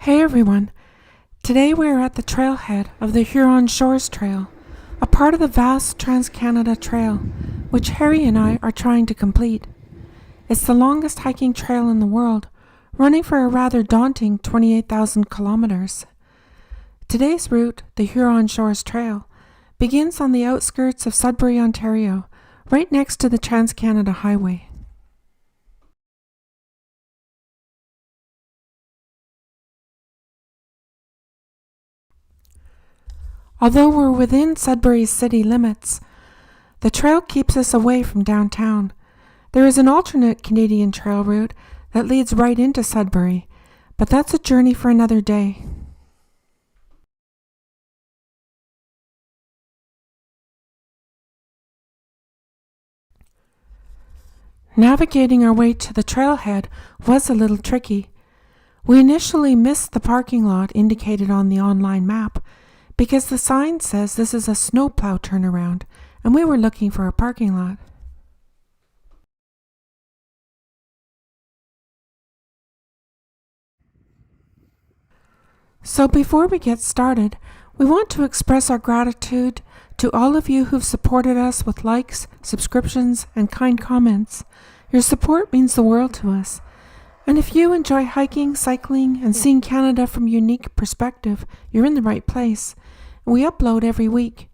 Hey everyone, today we are at the trailhead of the Huron Shores Trail, a part of the vast Trans-Canada Trail, which Harry and I are trying to complete. It's the longest hiking trail in the world, running for a rather daunting 28,000 kilometers. Today's route, the Huron Shores Trail, begins on the outskirts of Sudbury, Ontario, right next to the Trans-Canada Highway. Although we're within Sudbury's city limits, the trail keeps us away from downtown. There is an alternate Canadian trail route that leads right into Sudbury, but that's a journey for another day. Navigating our way to the trailhead was a little tricky. We initially missed the parking lot indicated on the online map because the sign says this is a snowplow turnaround, and we were looking for a parking lot. So before we get started, we want to express our gratitude to all of you who've supported us with likes, subscriptions, and kind comments. Your support means the world to us. And if you enjoy hiking, cycling, and seeing Canada from a unique perspective, you're in the right place. We upload every week.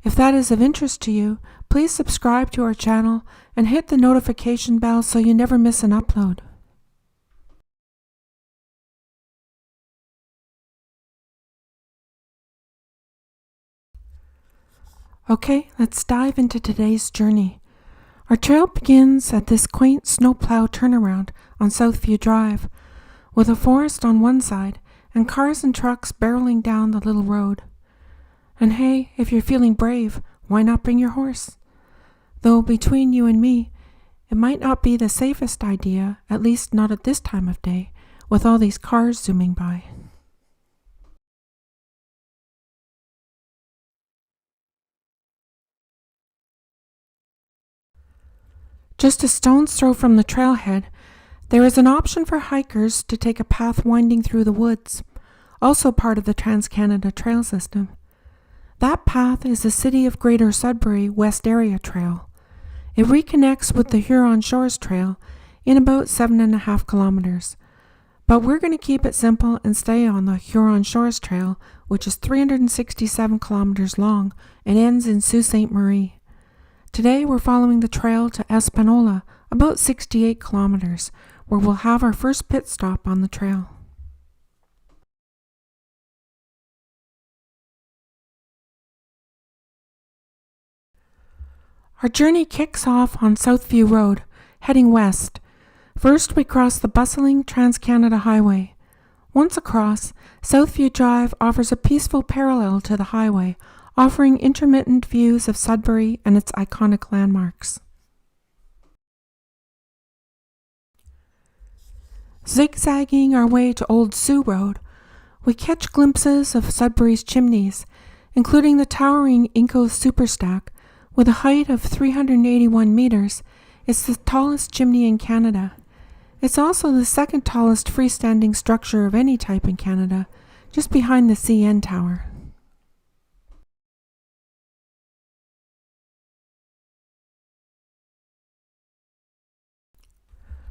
If that is of interest to you, please subscribe to our channel and hit the notification bell so you never miss an upload. Okay, let's dive into today's journey. Our trail begins at this quaint snowplow turnaround on Southview Drive, with a forest on one side and cars and trucks barreling down the little road. And hey, if you're feeling brave, why not bring your horse? Though between you and me, it might not be the safest idea, at least not at this time of day, with all these cars zooming by. Just a stone's throw from the trailhead, there is an option for hikers to take a path winding through the woods, also part of the Trans-Canada Trail system. That path is the City of Greater Sudbury West Area Trail. It reconnects with the Huron Shores Trail in about 7.5 kilometers. But we're going to keep it simple and stay on the Huron Shores Trail, which is 367 kilometers long and ends in Sault Ste. Marie. Today we're following the trail to Espanola, about 68 kilometers, where we'll have our first pit stop on the trail. Our journey kicks off on Southview Road, heading west. First, we cross the bustling Trans-Canada Highway. Once across, Southview Drive offers a peaceful parallel to the highway, offering intermittent views of Sudbury and its iconic landmarks. Zigzagging our way to Old Sioux Road, we catch glimpses of Sudbury's chimneys, including the towering Inco Superstack. With a height of 381 meters, it's the tallest chimney in Canada. It's also the second tallest freestanding structure of any type in Canada, just behind the CN Tower.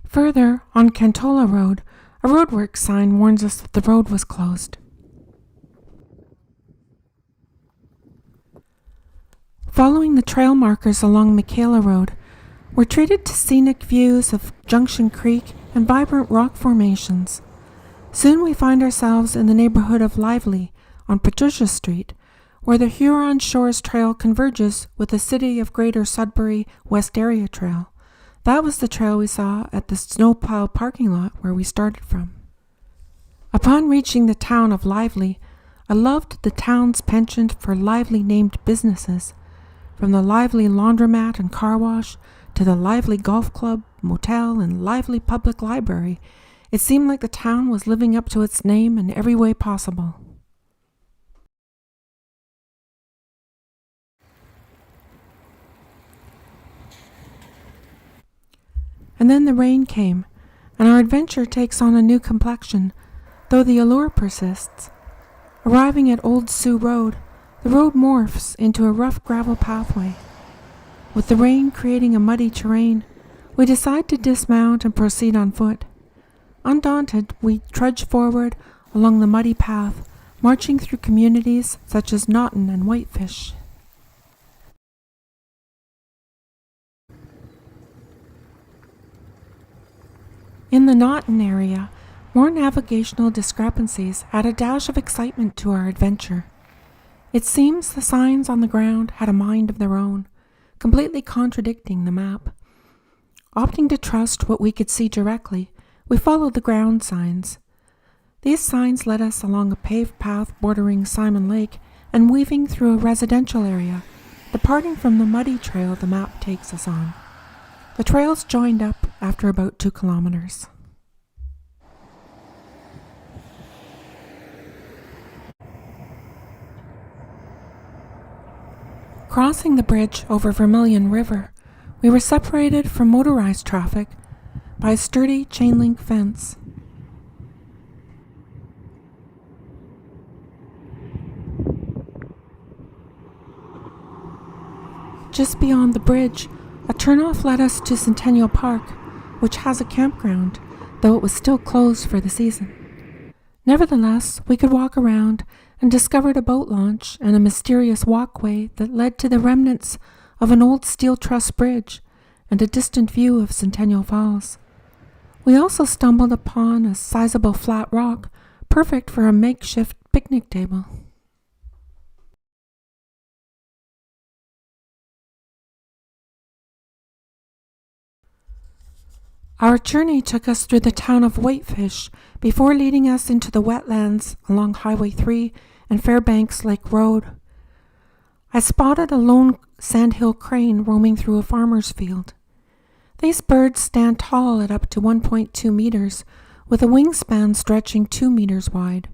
Further, on Cantola Road, a roadworks sign warns us that the road was closed. Following the trail markers along Michaela Road, we're treated to scenic views of Junction Creek and vibrant rock formations. Soon we find ourselves in the neighborhood of Lively on Patricia Street, where the Huron Shores Trail converges with the City of Greater Sudbury West Area Trail. That was the trail we saw at the snowplow parking lot where we started from. Upon reaching the town of Lively, I loved the town's penchant for lively named businesses. From the Lively Laundromat and Car Wash to the Lively Golf Club, Motel, and Lively Public Library, it seemed like the town was living up to its name in every way possible. And then the rain came, and our adventure takes on a new complexion. though the allure persists. Arriving at Old Sioux Road, the road morphs into a rough gravel pathway. With the rain creating a muddy terrain, we decide to dismount and proceed on foot. Undaunted, we trudge forward along the muddy path, marching through communities such as Naughton and Whitefish. In the Naughton area, more navigational discrepancies add a dash of excitement to our adventure. It seems the signs on the ground had a mind of their own, completely contradicting the map. Opting to trust what we could see directly, we followed the ground signs. These signs led us along a paved path bordering Simon Lake and weaving through a residential area, departing from the muddy trail the map takes us on. The trails joined up after about 2 kilometers. Crossing the bridge over Vermilion River, we were separated from motorized traffic by a sturdy chain-link fence. Just beyond the bridge, a turnoff led us to Centennial Park, which has a campground, though it was still closed for the season. Nevertheless, we could walk around and discovered a boat launch and a mysterious walkway that led to the remnants of an old steel truss bridge and a distant view of Centennial Falls. We also stumbled upon a sizable flat rock, perfect for a makeshift picnic table. Our journey took us through the town of Whitefish before leading us into the wetlands along Highway 3 and Fairbanks Lake Road. I spotted a lone sandhill crane roaming through a farmer's field. These birds stand tall at up to 1.2 meters, with a wingspan stretching 2 meters wide.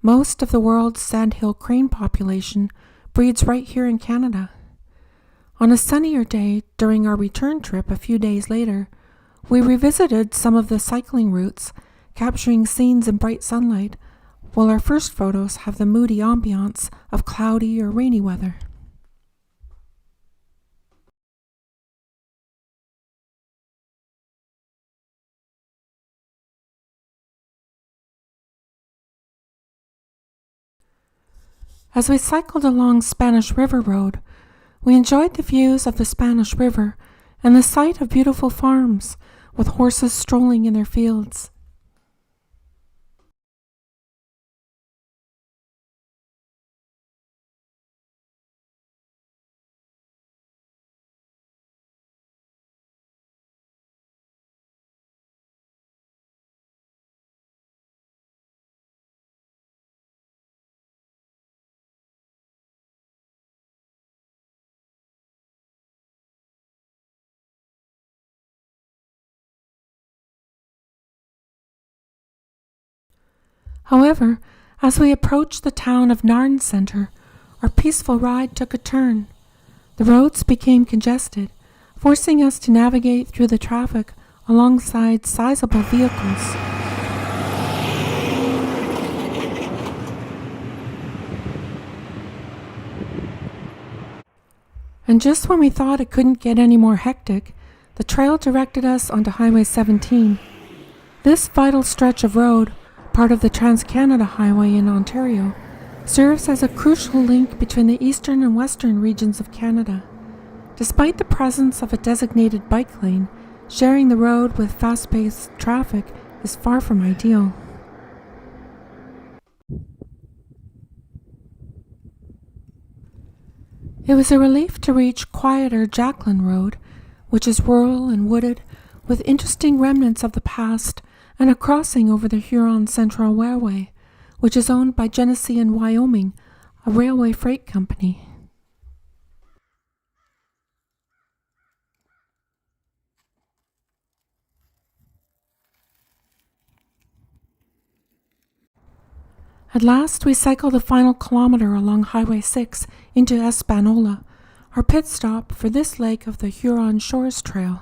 Most of the world's sandhill crane population breeds right here in Canada. On a sunnier day during our return trip a few days later, we revisited some of the cycling routes, capturing scenes in bright sunlight, while our first photos have the moody ambiance of cloudy or rainy weather. As we cycled along Spanish River Road, we enjoyed the views of the Spanish River and the sight of beautiful farms with horses strolling in their fields. However, as we approached the town of Narn Center, our peaceful ride took a turn. The roads became congested, forcing us to navigate through the traffic alongside sizable vehicles. And just when we thought it couldn't get any more hectic, the trail directed us onto Highway 17. This vital stretch of road, part of the Trans-Canada Highway in Ontario, serves as a crucial link between the eastern and western regions of Canada. Despite the presence of a designated bike lane, sharing the road with fast-paced traffic is far from ideal. It was a relief to reach quieter Jacqueline Road, which is rural and wooded, with interesting remnants of the past and a crossing over the Huron Central Railway, which is owned by Genesee and Wyoming, a railway freight company. At last, we cycled the final kilometer along Highway 6 into Espanola, our pit stop for this leg of the Huron Shores Trail.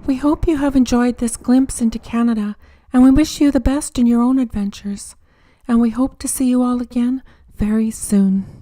We hope you have enjoyed this glimpse into Canada, and we wish you the best in your own adventures. And we hope to see you all again very soon.